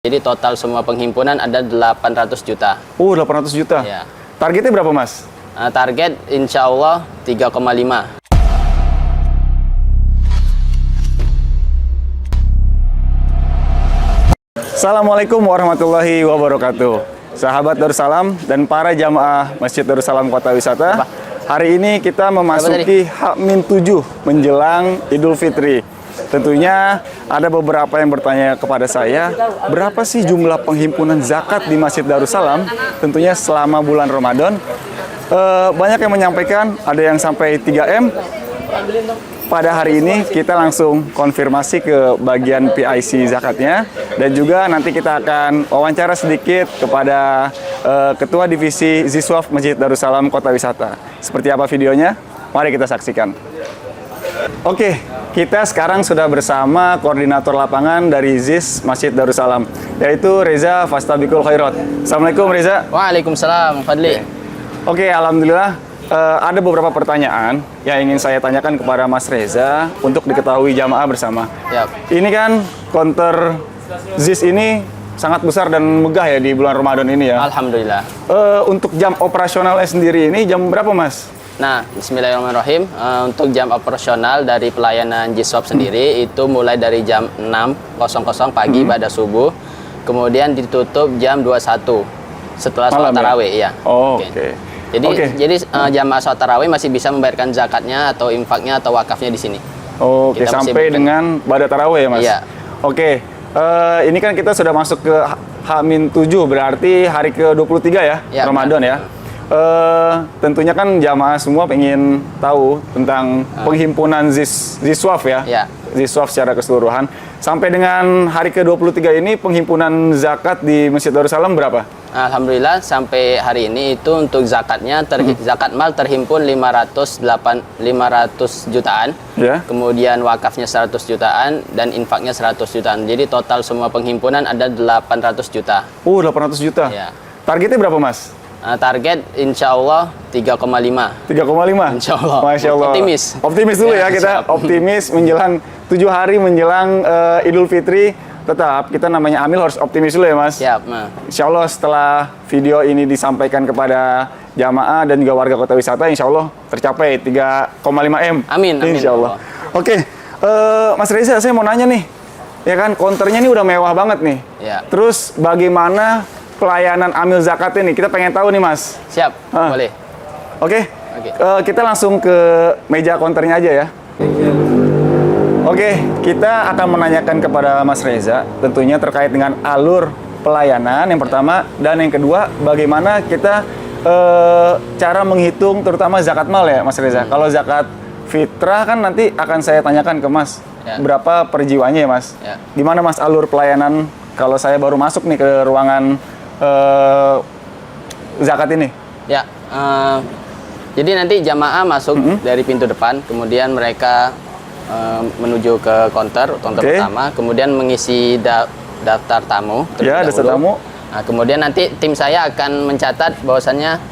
Jadi total semua penghimpunan ada 800 juta. 800 juta. Ya. Targetnya berapa, Mas? Target insya Allah 3,5. Assalamualaikum warahmatullahi wabarakatuh. Sahabat Darussalam dan para jamaah Masjid Darussalam Kota Wisata. Hari ini kita memasuki H-7 menjelang Idul Fitri. Tentunya ada beberapa yang bertanya kepada saya, berapa sih jumlah penghimpunan zakat di Masjid Darussalam? Tentunya selama bulan Ramadan. Banyak yang menyampaikan, ada yang sampai 3M. Pada hari ini kita langsung konfirmasi ke bagian PIC zakatnya. Dan juga nanti kita akan wawancara sedikit kepada Ketua Divisi Ziswaf Masjid Darussalam Kota Wisata. Seperti apa videonya? Mari kita saksikan. Oke, kita sekarang sudah bersama koordinator lapangan dari ZIS Masjid Darussalam, yaitu Reza Fastabikul Khairat. Assalamualaikum Reza. Waalaikumsalam Fadli. Oke, alhamdulillah ada beberapa pertanyaan yang ingin saya tanyakan kepada Mas Reza untuk diketahui jamaah bersama. Yap. Ini kan konter ZIS ini sangat besar dan megah ya di bulan Ramadan ini ya. Alhamdulillah. Untuk jam operasionalnya sendiri ini jam berapa, Mas? Nah, bismillahirrahmanirrahim. Untuk jam operasional dari pelayanan Jiswaf sendiri itu mulai dari jam 6.00 pagi pada subuh, kemudian ditutup jam 21 setelah sholat tarawih ya. Oke. Jadi jamaah sholat tarawih masih bisa membayarkan zakatnya atau infaknya atau wakafnya di sini. Oke, sampai dengan pada tarawih ya, Mas? Iya. Oke, ini kan kita sudah masuk ke H-7, berarti hari ke-23 ya, Ramadan ya. Tentunya kan jamaah semua pengen tahu tentang penghimpunan Ziswaf ya, Ziswaf secara keseluruhan. Sampai dengan hari ke-23 ini penghimpunan zakat di Masjid Darussalam berapa? Alhamdulillah sampai hari ini itu untuk zakatnya zakat mal terhimpun 500 jutaan. Ya. Kemudian wakafnya 100 jutaan dan infaknya 100 jutaan. Jadi total semua penghimpunan ada 800 juta. 800 juta. Ya. Targetnya berapa, Mas? Target insya Allah 3,5. 3,5? Insya Allah. Masya Allah. Optimis dulu ya kita. Siap. Optimis menjelang 7 hari menjelang Idul Fitri. Tetap kita namanya Amil harus optimis dulu ya, Mas. Siap. Insya Allah setelah video ini disampaikan kepada jamaah dan juga warga kota wisata, insya Allah tercapai 3,5 M. Amin. Insya Allah. Oke, Mas Reza, saya mau nanya nih. Ya kan, konternya ini udah mewah banget nih. Ya. Terus bagaimana pelayanan amil zakat ini? Kita pengen tahu nih, Mas. Siap, boleh. Oke. Kita langsung ke meja konternya aja ya. Oke, kita akan menanyakan kepada Mas Reza tentunya terkait dengan alur pelayanan yang pertama, dan yang kedua bagaimana kita cara menghitung terutama zakat mal ya, Mas Reza. Kalau zakat fitrah kan nanti akan saya tanyakan ke Mas, berapa per jiwanya ya, Mas. Gimana Mas alur pelayanan kalau saya baru masuk nih ke ruangan zakat ini? Ya, jadi nanti jamaah masuk dari pintu depan, kemudian mereka menuju ke konter utama, kemudian mengisi daftar tamu. Ya, daftar tamu. Nah, kemudian nanti tim saya akan mencatat bahwasannya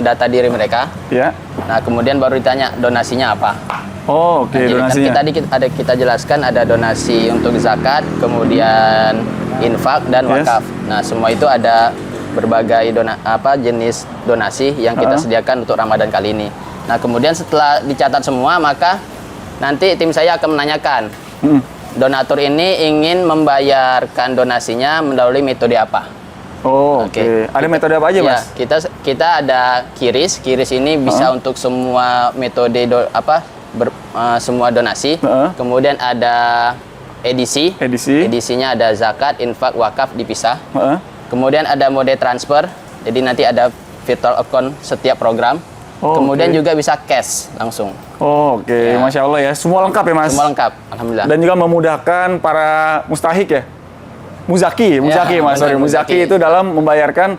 data diri mereka. Ya. Nah, kemudian baru ditanya donasinya apa. Oke, donasinya. Tadi kita jelaskan ada donasi untuk zakat, kemudian infak dan wakaf. Nah, semua itu ada berbagai jenis donasi yang kita sediakan untuk Ramadan kali ini. Nah, kemudian setelah dicatat semua, maka nanti tim saya akan menanyakan donatur ini ingin membayarkan donasinya melalui metode apa. Oke. Ada metode apa aja, Mas? Kita ada QRIS. QRIS ini bisa untuk semua metode semua donasi. Kemudian ada edisi. Edisinya ada zakat, infak, wakaf dipisah. Kemudian ada mode transfer. Jadi nanti ada virtual account setiap program. Kemudian juga bisa cash langsung. Oke. Masya Allah ya. Semua lengkap ya, Mas? Semua lengkap, alhamdulillah. Dan juga memudahkan para mustahik ya? Muzaki, Mas. Muzaki itu dalam membayarkan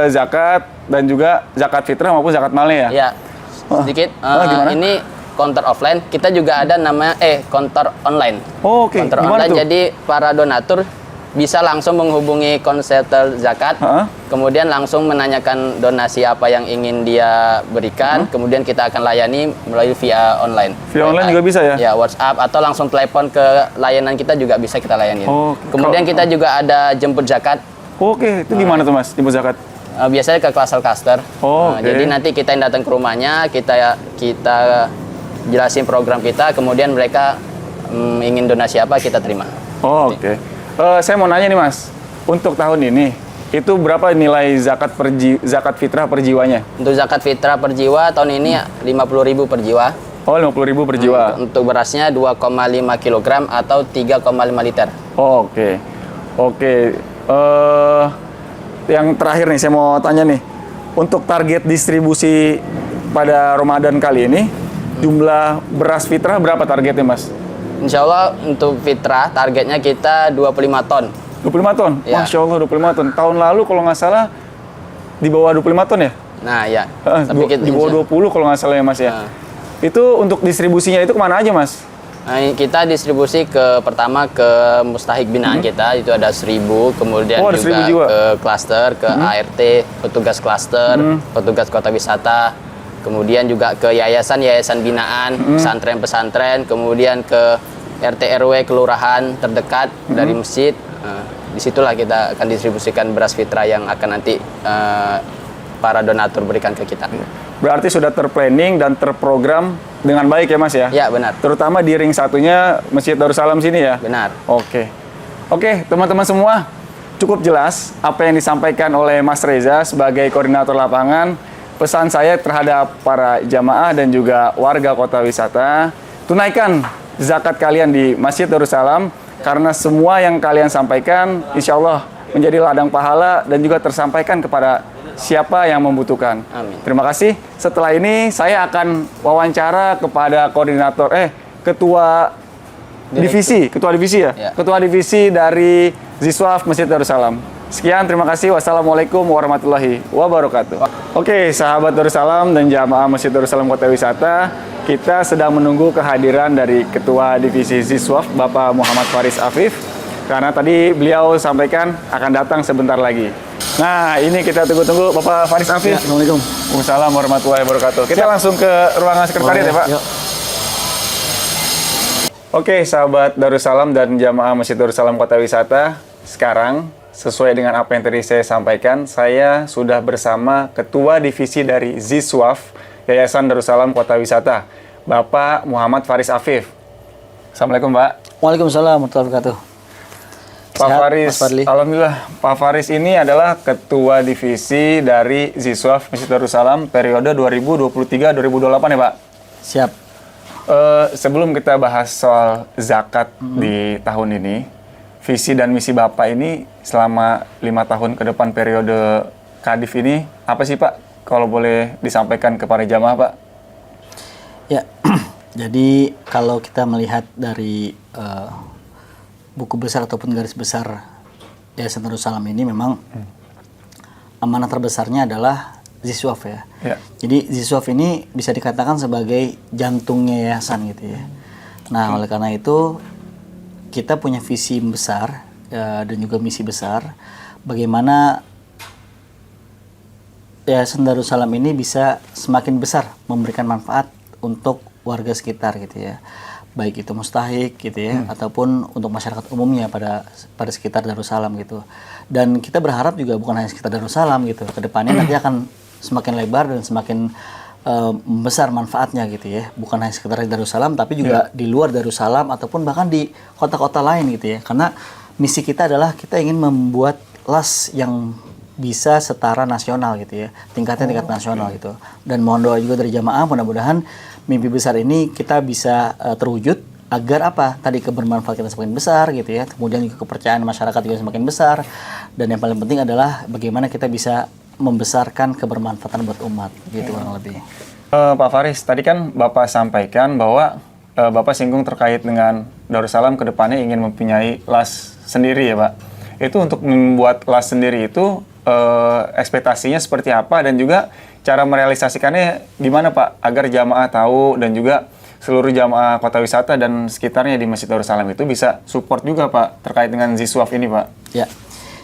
zakat dan juga zakat fitrah maupun zakat malnya ya? Ya, sedikit. Ini konter offline. Kita juga ada namanya konter online. Konter online. Jadi para donatur bisa langsung menghubungi konselor zakat, kemudian langsung menanyakan donasi apa yang ingin dia berikan, kemudian kita akan layani melalui via online. Via online juga bisa ya? Ya, WhatsApp atau langsung telepon ke layanan kita juga bisa kita layani. Kemudian kita juga ada jemput zakat. Oke, itu gimana tuh Mas, jemput zakat? Biasanya ke cluster. Jadi nanti kita yang datang ke rumahnya, kita jelasin program kita, kemudian mereka ingin donasi apa kita terima. Oke. Saya mau nanya nih Mas, untuk tahun ini itu berapa nilai zakat fitrah per jiwanya? Untuk zakat fitrah per jiwa tahun ini 50.000 per jiwa. Oh, 50.000 per jiwa. Untuk berasnya 2,5 kg atau 3,5 liter. Oke. Yang terakhir nih saya mau tanya nih, untuk target distribusi pada Ramadan kali ini, jumlah beras fitrah berapa targetnya Mas? Insya Allah untuk fitrah targetnya kita 25 ton. 25 ton? Ya. Masya Allah 25 ton. Tahun lalu kalau nggak salah di bawah 25 ton ya? Nah ya. Tapi di bawah 20 kalau nggak salah ya Mas ya? Itu untuk distribusinya itu kemana aja Mas? Nah, kita distribusi pertama ke mustahik binaan kita, itu ada 1.000, kemudian juga ke klaster, ke ART, petugas klaster, petugas kota wisata, kemudian juga ke yayasan binaan, pesantren-pesantren, kemudian ke RT RW kelurahan terdekat dari masjid. Disitulah kita akan distribusikan beras fitrah yang akan nanti para donatur berikan ke kita. Berarti sudah terplanning dan terprogram dengan baik ya Mas ya? Ya, benar. Terutama di ring satunya Masjid Darussalam sini ya? Benar. Oke, teman-teman semua, cukup jelas apa yang disampaikan oleh Mas Reza sebagai koordinator lapangan. Pesan saya terhadap para jamaah dan juga warga kota wisata, tunaikan zakat kalian di Masjid Darussalam, karena semua yang kalian sampaikan insya Allah menjadi ladang pahala dan juga tersampaikan kepada siapa yang membutuhkan. Amin. Terima kasih. Setelah ini saya akan wawancara kepada ketua divisi ya? Ketua divisi dari Ziswaf Masjid Darussalam. Sekian, terima kasih. Wassalamualaikum warahmatullahi wabarakatuh. Oke, sahabat Darussalam dan jamaah Masjid Darussalam Kota Wisata, kita sedang menunggu kehadiran dari Ketua Divisi Ziswaf, Bapak Muhammad Faris Afif, karena tadi beliau sampaikan akan datang sebentar lagi. Nah, ini kita tunggu-tunggu Bapak Faris Afif. Ya, Assalamualaikum. Waalaikumsalam warahmatullahi wabarakatuh. Kita langsung ke ruangan sekretariat ya Pak. Ya. Oke, sahabat Darussalam dan jamaah Masjid Darussalam Kota Wisata, sekarang sesuai dengan apa yang tadi saya sampaikan, saya sudah bersama Ketua Divisi dari Ziswaf, Yayasan Darussalam Kota Wisata, Bapak Muhammad Faris Afif. Assalamualaikum Pak. Waalaikumsalam warahmatullahi wabarakatuh. Pak Faris, alhamdulillah Pak Faris ini adalah Ketua Divisi dari Ziswaf Masjid Darussalam periode 2023-2028 ya Pak? Siap. Sebelum kita bahas soal zakat di tahun ini, visi dan misi Bapak ini selama 5 tahun ke depan periode Kadif ini, apa sih Pak? Kalau boleh disampaikan kepada jamaah Pak? Ya, jadi kalau kita melihat dari buku besar ataupun garis besar Yayasan Darussalam ini memang amanah terbesarnya adalah Ziswaf ya. Jadi Ziswaf ini bisa dikatakan sebagai jantungnya yayasan gitu ya. Nah, oleh karena itu kita punya visi besar dan juga misi besar bagaimana Yayasan Darussalam ini bisa semakin besar memberikan manfaat untuk warga sekitar gitu ya. Baik itu mustahik gitu ya, ataupun untuk masyarakat umumnya pada sekitar Darussalam gitu. Dan kita berharap juga bukan hanya sekitar Darussalam gitu, kedepannya nanti akan semakin lebar dan semakin besar manfaatnya gitu ya. Bukan hanya sekitar Darussalam, tapi juga di luar Darussalam ataupun bahkan di kota-kota lain gitu ya. Karena misi kita adalah kita ingin membuat LAS yang bisa setara nasional gitu ya, tingkat nasional gitu. Dan mohon doa juga dari jamaah, mudah-mudahan mimpi besar ini kita bisa terwujud agar apa? Tadi kebermanfaatan kita semakin besar gitu ya. Kemudian juga kepercayaan masyarakat juga semakin besar. Dan yang paling penting adalah bagaimana kita bisa membesarkan kebermanfaatan buat umat gitu kurang lebih. Pak Faris, tadi kan Bapak sampaikan bahwa Bapak singgung terkait dengan Darussalam ke depannya ingin mempunyai LAS sendiri ya Pak. Itu untuk membuat LAS sendiri itu ekspektasinya seperti apa dan juga cara merealisasikannya gimana Pak agar jamaah tahu dan juga seluruh jamaah kota wisata dan sekitarnya di Masjid Darussalam itu bisa support juga Pak terkait dengan Ziswaf ini Pak. Ya.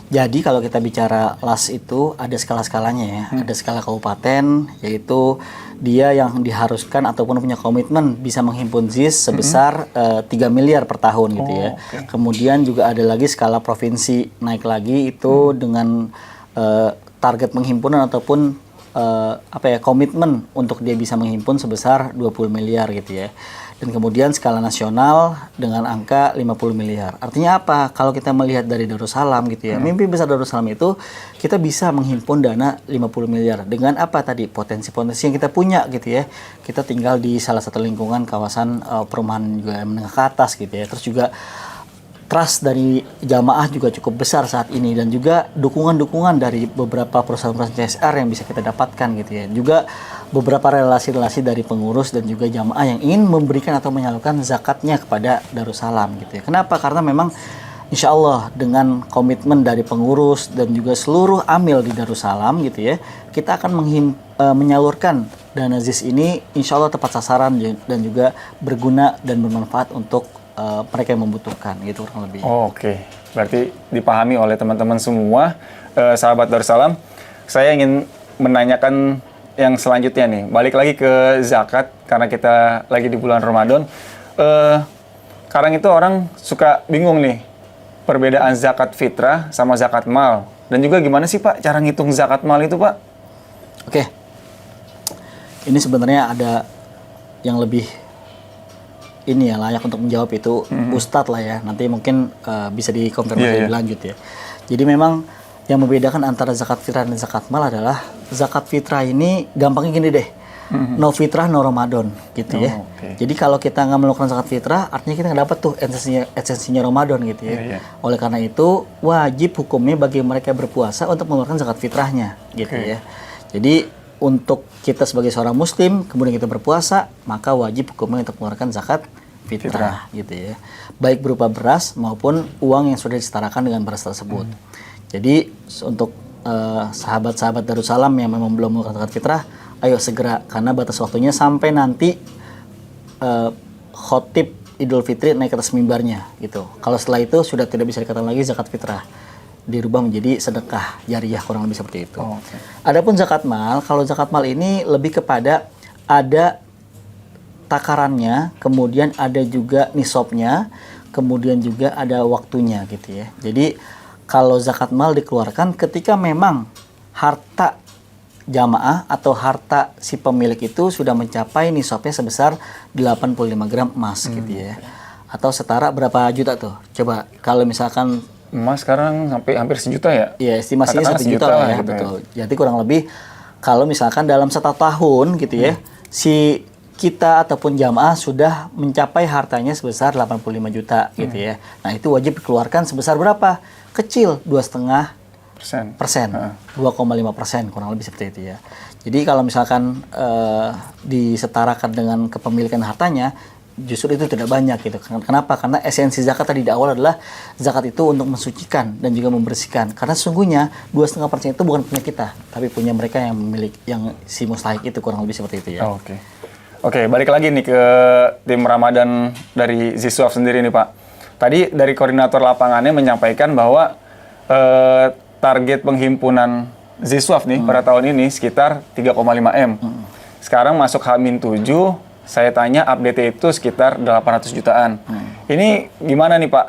Jadi kalau kita bicara LAS itu ada skala-skalanya ya. Ada skala kabupaten, yaitu dia yang diharuskan ataupun punya komitmen bisa menghimpun ZIS sebesar 3 miliar per tahun gitu ya. Okay. Kemudian juga ada lagi skala provinsi naik lagi itu dengan target penghimpunan ataupun komitmen untuk dia bisa menghimpun sebesar 20 miliar gitu ya. Dan kemudian skala nasional dengan angka 50 miliar. Artinya apa? Kalau kita melihat dari Darussalam gitu ya, mimpi besar Darussalam itu kita bisa menghimpun dana 50 miliar. Dengan apa tadi? Potensi-potensi yang kita punya gitu ya. Kita tinggal di salah satu lingkungan kawasan perumahan juga menengah ke atas gitu ya. Terus juga trust dari jamaah juga cukup besar saat ini, dan juga dukungan-dukungan dari beberapa perusahaan-perusahaan CSR yang bisa kita dapatkan gitu ya. Juga beberapa relasi-relasi dari pengurus dan juga jamaah yang ingin memberikan atau menyalurkan zakatnya kepada Darussalam gitu ya. Kenapa? Karena memang insya Allah dengan komitmen dari pengurus dan juga seluruh amil di Darussalam gitu ya, kita akan menyalurkan dana ZIS ini insya Allah tepat sasaran dan juga berguna dan bermanfaat untuk mereka yang membutuhkan gitu kurang lebih. Oke. Berarti dipahami oleh teman-teman semua sahabat Darussalam. Saya ingin menanyakan yang selanjutnya nih. Balik lagi ke zakat karena kita lagi di bulan Ramadan. Sekarang itu orang suka bingung nih perbedaan zakat fitrah sama zakat mal. Dan juga gimana sih Pak cara ngitung zakat mal itu Pak? Oke. Ini sebenarnya ada yang lebih ini ya layak untuk menjawab itu Ustadz lah ya. Nanti mungkin bisa dikonfirmasi lebih lanjut ya. Jadi memang yang membedakan antara zakat fitrah dan zakat mal adalah zakat fitrah ini gampangnya gini deh. No fitrah, no Ramadan gitu ya. Okay. Jadi kalau kita nggak melakukan zakat fitrah, artinya kita nggak dapat tuh esensinya Ramadan gitu ya. Oleh karena itu wajib hukumnya bagi mereka berpuasa untuk mengeluarkan zakat fitrahnya gitu ya. Jadi untuk kita sebagai seorang muslim kemudian kita berpuasa, maka wajib hukumnya untuk mengeluarkan zakat fitrah gitu ya. Baik berupa beras maupun uang yang sudah disetarakan dengan beras tersebut. Jadi untuk sahabat-sahabat Darussalam yang memang belum mengeluarkan zakat fitrah, ayo segera karena batas waktunya sampai nanti khotib Idul Fitri naik ke atas mimbarnya gitu. Kalau setelah itu sudah tidak bisa dikatakan lagi zakat fitrah, dirubah menjadi sedekah jariyah kurang lebih seperti itu. Adapun zakat mal, kalau zakat mal ini lebih kepada ada takarannya, kemudian ada juga nisabnya, kemudian juga ada waktunya gitu ya. Jadi kalau zakat mal dikeluarkan ketika memang harta jamaah atau harta si pemilik itu sudah mencapai nisabnya sebesar 85 gram emas gitu ya. Atau setara berapa juta tuh? Coba kalau misalkan emas sekarang sampai hampir sejuta ya? Iya, estimasinya 1 juta lah ya, betul. Jadi kurang lebih kalau misalkan dalam 1 tahun gitu ya, si kita ataupun jamaah sudah mencapai hartanya sebesar 85 juta gitu ya. Nah, itu wajib dikeluarkan sebesar berapa? Kecil, 2,5%. 2,5% kurang lebih seperti itu ya. Jadi kalau misalkan disetarakan dengan kepemilikan hartanya, justru itu tidak banyak gitu. Kenapa? Karena esensi zakat tadi di awal adalah zakat itu untuk mensucikan dan juga membersihkan. Karena sesungguhnya 2,5% itu bukan punya kita, tapi punya mereka yang memiliki, yang si mustahik itu kurang lebih seperti itu ya. Oke, balik lagi nih ke tim Ramadan dari Ziswaf sendiri nih Pak. Tadi dari koordinator lapangannya menyampaikan bahwa target penghimpunan Ziswaf nih pada tahun ini sekitar 3,5 M. Sekarang masuk H-7, saya tanya update itu sekitar 800 jutaan. Ini gimana nih Pak?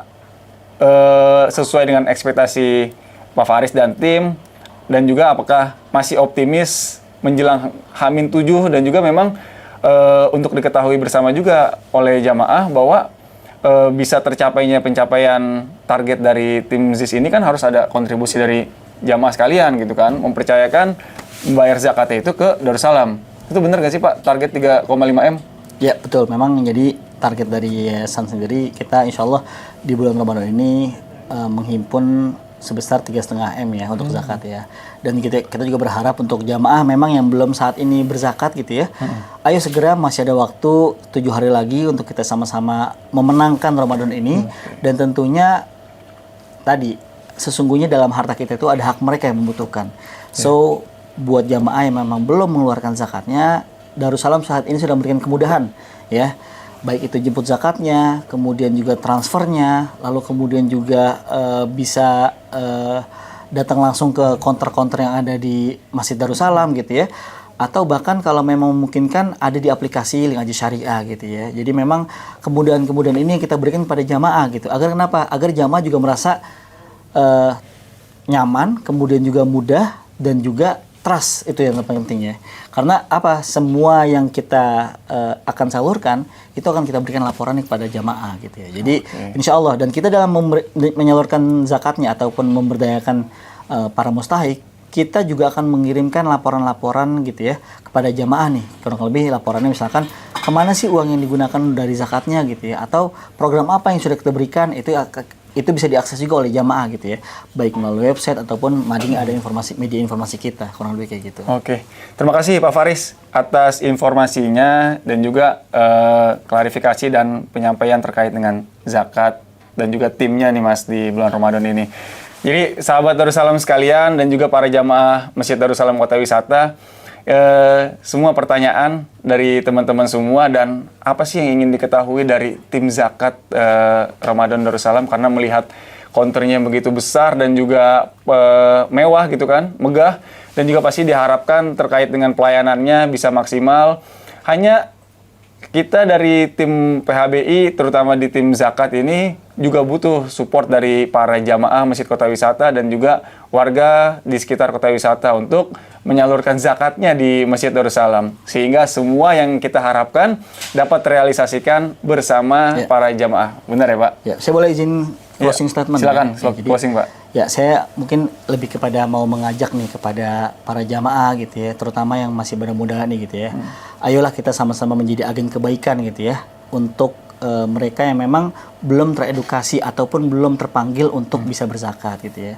Sesuai dengan ekspektasi Pak Faris dan tim, dan juga apakah masih optimis menjelang H-7 dan juga memang untuk diketahui bersama juga oleh jamaah bahwa bisa tercapainya pencapaian target dari tim ZIS ini kan harus ada kontribusi dari jamaah sekalian gitu kan, mempercayakan membayar zakatnya itu ke Darussalam. Itu benar nggak sih Pak target 3,5 M? Ya betul, memang jadi target dari yayasan sendiri kita insya Allah di bulan Ramadan ini menghimpun sebesar 3,5 M ya untuk zakat ya. Dan kita juga berharap untuk jamaah memang yang belum saat ini berzakat gitu ya. Ayo segera, masih ada waktu 7 hari lagi untuk kita sama-sama memenangkan Ramadan ini. Dan tentunya tadi sesungguhnya dalam harta kita itu ada hak mereka yang membutuhkan. So buat jamaah yang memang belum mengeluarkan zakatnya, Darussalam saat ini sudah memberikan kemudahan ya. baik itu jemput zakatnya, kemudian juga transfernya, lalu kemudian juga bisa datang langsung ke konter-konter yang ada di Masjid Darussalam gitu ya. Atau bahkan kalau memang memungkinkan ada di aplikasi Link Aja Syariah gitu ya. Jadi memang kemudahan-kemudahan ini yang kita berikan pada jamaah gitu. Agar kenapa? Agar jamaah juga merasa nyaman, kemudian juga mudah, dan juga trust, itu yang paling penting ya. Karena apa? Semua yang kita akan salurkan itu akan kita berikan laporan kepada jamaah gitu ya. Jadi insya Allah, dan kita dalam menyalurkan zakatnya ataupun memberdayakan para mustahik, kita juga akan mengirimkan laporan-laporan gitu ya kepada jamaah nih. Kurang lebih laporannya misalkan kemana sih uang yang digunakan dari zakatnya gitu ya, atau program apa yang sudah kita berikan, itu bisa diakses juga oleh jamaah gitu ya, baik melalui website ataupun mading ada informasi, media informasi kita, kurang lebih kayak gitu. Oke, terima kasih Pak Faris atas informasinya dan juga klarifikasi dan penyampaian terkait dengan zakat dan juga timnya nih Mas di bulan Ramadan ini. Jadi sahabat Darussalam sekalian dan juga para jamaah Masjid Darussalam Kota Wisata, semua pertanyaan dari teman-teman semua, dan apa sih yang ingin diketahui dari tim zakat Ramadan Darussalam, karena melihat konternya begitu besar dan juga mewah gitu kan, megah, dan juga pasti diharapkan terkait dengan pelayanannya bisa maksimal. Hanya kita dari tim PHBI, terutama di tim zakat ini, juga butuh support dari para jamaah Masjid Kota Wisata dan juga warga di sekitar Kota Wisata untuk menyalurkan zakatnya di Masjid Darussalam. Sehingga semua yang kita harapkan dapat terrealisasikan bersama para jamaah. Benar ya Pak? Ya, saya boleh izin closing statement? Silakan, ya? closing Pak. Ya, saya mungkin lebih kepada mau mengajak nih kepada para jamaah gitu ya, terutama yang masih bermuda nih gitu ya. Ayolah kita sama-sama menjadi agen kebaikan gitu ya, untuk mereka yang memang belum teredukasi ataupun belum terpanggil untuk bisa berzakat gitu ya.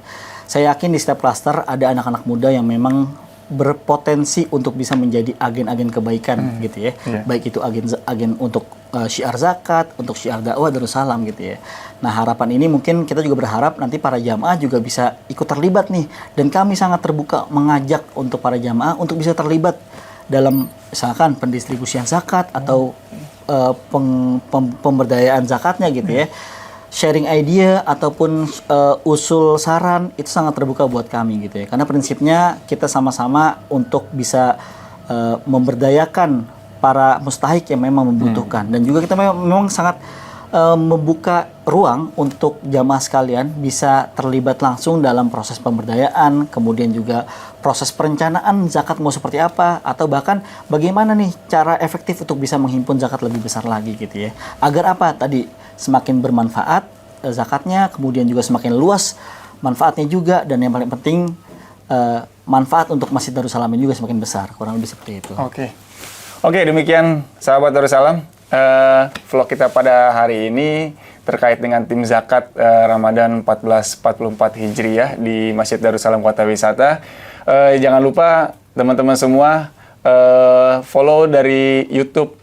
Saya yakin di setiap klaster ada anak-anak muda yang memang berpotensi untuk bisa menjadi agen-agen kebaikan gitu ya. Baik itu agen untuk syiar zakat, untuk syiar dakwah Darussalam gitu ya. Nah, harapan ini mungkin kita juga berharap nanti para jamaah juga bisa ikut terlibat nih, dan kami sangat terbuka mengajak untuk para jamaah untuk bisa terlibat dalam misalkan pendistribusian zakat atau pemberdayaan zakatnya gitu ya. Sharing idea ataupun usul saran itu sangat terbuka buat kami gitu ya. Karena prinsipnya kita sama-sama untuk bisa memberdayakan para mustahik yang memang membutuhkan, dan juga kita memang sangat membuka ruang untuk jamaah sekalian bisa terlibat langsung dalam proses pemberdayaan, kemudian juga proses perencanaan zakat mau seperti apa, atau bahkan bagaimana nih cara efektif untuk bisa menghimpun zakat lebih besar lagi gitu ya. Agar apa? Tadi semakin bermanfaat zakatnya, kemudian juga semakin luas manfaatnya juga, dan yang paling penting manfaat untuk Masjid Darussalam juga semakin besar, kurang lebih seperti itu. Oke, demikian sahabat Darussalam, vlog kita pada hari ini terkait dengan tim zakat Ramadan 1444 Hijriah di Masjid Darussalam Kota Wisata. Jangan lupa teman-teman semua follow dari YouTube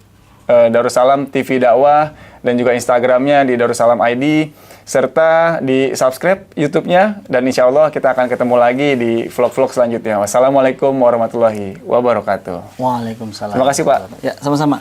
Darussalam TV Dakwah dan juga Instagramnya di Darussalam ID, serta di subscribe YouTube-nya, dan insya Allah kita akan ketemu lagi di vlog-vlog selanjutnya. Wassalamualaikum warahmatullahi wabarakatuh. Waalaikumsalam. Terima kasih Pak. Ya, sama-sama.